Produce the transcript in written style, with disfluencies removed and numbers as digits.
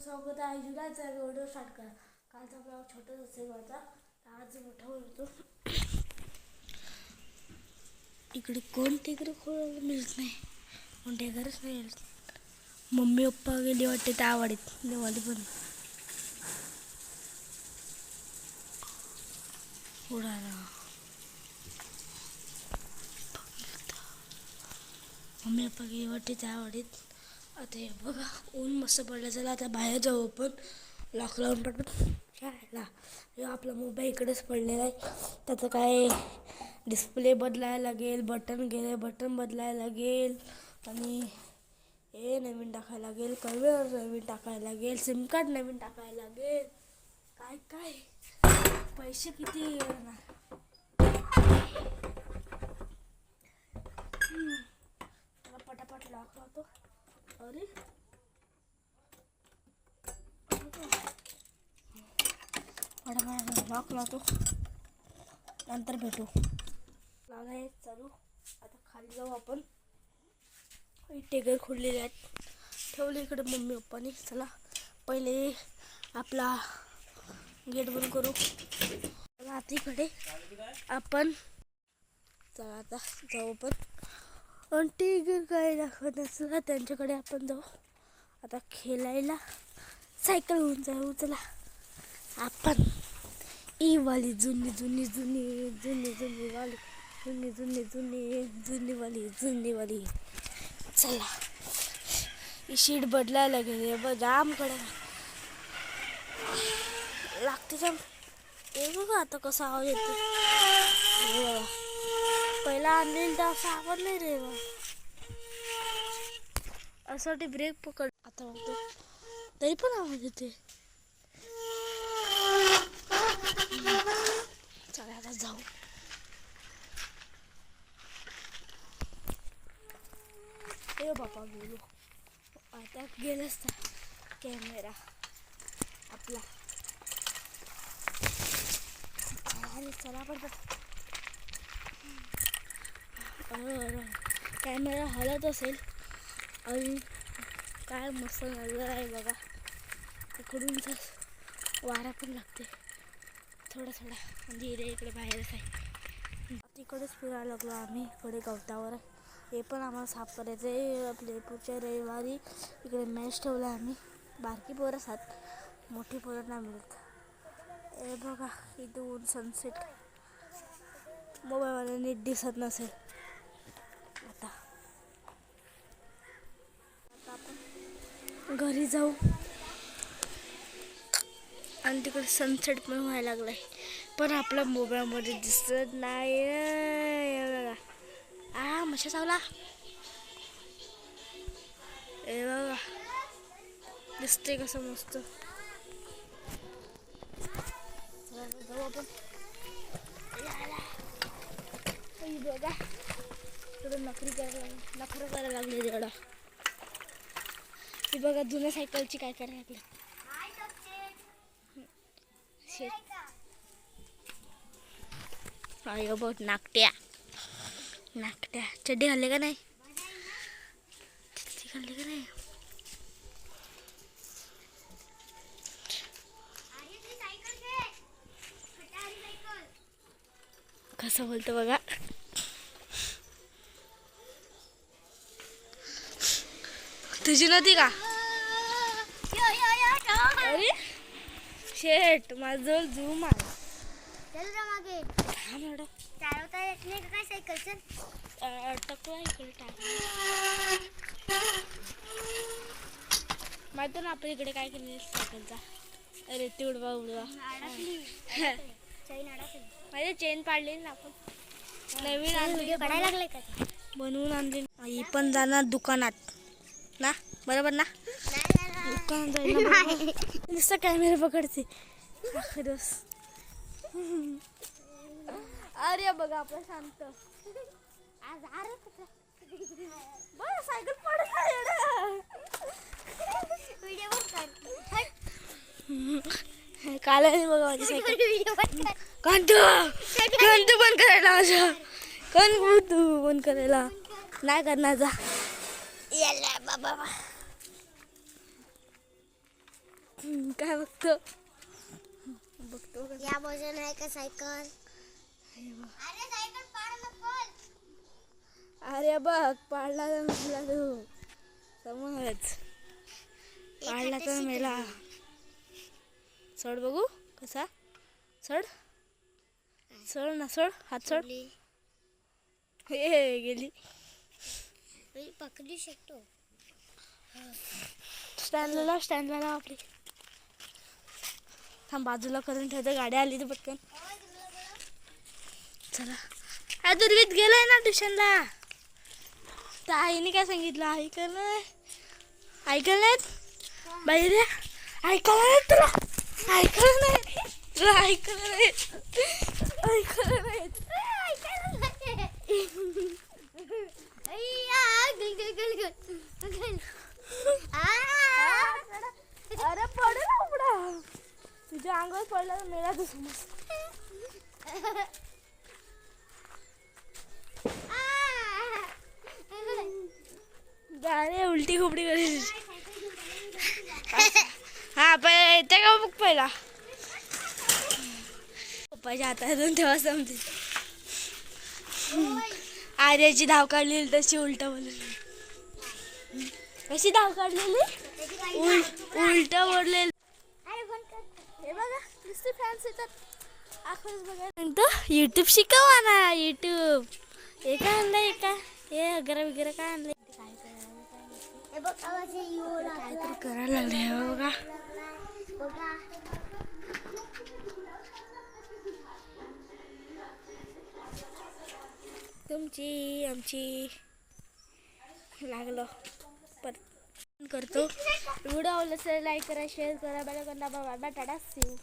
स्वागत आहे जुलाचा video start करा. कालचा ब्लॉग छोटाच असेल माझा, आज मोठा होतो. इकडे कोण टेकर खोळायला मिळत नाही, कोण टेकरच नाही. मम्मी पप्पा गेली वाटते त्या आवडीत देवाली पण उडाला. मम्मी पप्पा गेली वाटते त्या आवडीत. आता हे बघा ऊन मस्त पडलं, चला आता बाहेर जाऊ आपण. लॉक लावून पटपट खेळायला. आपला मोबाईल इकडेच पडलेला आहे, त्याचं काय डिस्प्ले बदलायला लागेल, बटन बदलायला लागेल आणि हे नवीन टाकायला लागेल, कलर नवीन टाकायला लागेल, सिम कार्ड नवीन टाकायला लागेल. काय काय पैसे किती येणार. पटापट लॉक लावतो. अरे लॉक लावतो, नंतर भेटू. लावला आहे चालू. आता खाली जाऊ आपण. टेगर खोललेले आहेत, ठेवले इकडे मम्मी पप्पानी. चला पहिले आपला गेट बंद करू. आता इकडे आपण चला आता जाऊ आपण. आणि टेगर काय दाखवत असला त्यांच्याकडे आपण जाऊ. आता खेळायला सायकल होऊन जाऊ. चला आपण ई वाली जुनी जुनी जुनी जुनी जुनी वाली जुनी जुनी जुनी जुनी वाली जुनी वाली. चला ही शीट बदलायला गेली बघ, जाम कडे लागते जाम. हे बघा आता कसा आवाज येतो. पहिला आणलेला तर असा आवाज नाही रे बा. असं ते ब्रेक पकड. आता बघतो तरी पण आवाज येते. चला आता जाऊ. ए बापा गेलो. आता गेलाच तर कॅमेरा आपला. चला पण कॅमेरा हलत असेल आणि काय मस्त नजर आहे बघा. इकडून वारा पण लागते थोडा थोडा. म्हणजे इकडे बाहेरच आहे. तिकडेच फिरायला लागलो आम्ही. इकडे गवतावर हे पण आम्हाला साफ करायचं आहे. आपले पुढच्या रविवारी इकडे मॅच ठेवला आम्ही. बारकी पोरं असतात, मोठी पोरं नाही मिळत. हे बघा इथून सनसेट मोबाईलवाला नीट दिसत नसेल. आता आपण घरी जाऊ. आणि तिकडे सनसेट पण व्हायला लागलाय, पण आपल्या मोबाईलमध्ये दिसत नाही. बघा मच्छा चावला. हे बघा दिसते कसं मस्त. जाऊ आपण. बघा थोडं नखरं करायला लागले तिकडं. ही बघा जुन्या सायकलची काय करायला लागले. अय बघ नाकट्या चड्डी घालले का नाही. घालले का नाही. कसं बोलतो बघा. तुझी नव्हती का. अरे शेट माझं झूम आला. मागे चालवता येत नाही का काय सायकल. अटकला इकडे टाक. माहिती ना आपण इकडे काय केलं सायकलचा. अरे ते उडवा माझी चेन पाडली ना आपण. नवीन काढायला लागले का बनवून आणले. आई पण जाणार दुकानात ना, बरोबर ना. दुकानात जाईल नुसतं कॅमेरा पकडते. अरे बघा आपण शांत बरं सायकल पडत काल बघा माझी सायकल. कंटू बंद करायला माझ्या तू बंद करायला नाही करणार जा. बाबा काय बघतो बघतो का? या बाजूने आहे का सायकल? अरे बघ पाडला तर मेला तू समज पाडला तर मेला. चढ बघू कसा चढ चढ ना चढ हात चढ. हे गेली पकडू शकतो. स्टँडला लाव आपली. थांब बाजूला करून ठेवतो गाडी आली तर पटकन. चला हा दुर्वीत गेलाय ना ट्युशनला. तर आईने काय सांगितलं ऐकलं नाहीत बाई रे. ऐकलं नाही तुला ऐकलं नाही अरे पडे ना उपडा तुझ्या अंगावर पडला तर मेला तू समज. गाणे उलटी खुपडी करेल. हा पहिले येते का बघ पहिला. पप्पाच्या हातातून तेव्हा समजेल. आर्याची धाव काढलेली तशी उलट बोलली. कशी धाव काढलेली उलट बोललेली. हे बघा नुसते फॅन्स येतात आखच बघा. युट्यूब शिकवा ना युट्यूब. हे काय आणलंय का हे अगरा वगैरे काय आणलंय काहीतरी करायला लागले. हे बघा तुमची आमची लागलं परत करतो. व्हिडिओ आवडला असेल लाईक करा शेअर करा बेल आयकॉन दाबा. Bye bye tata see you.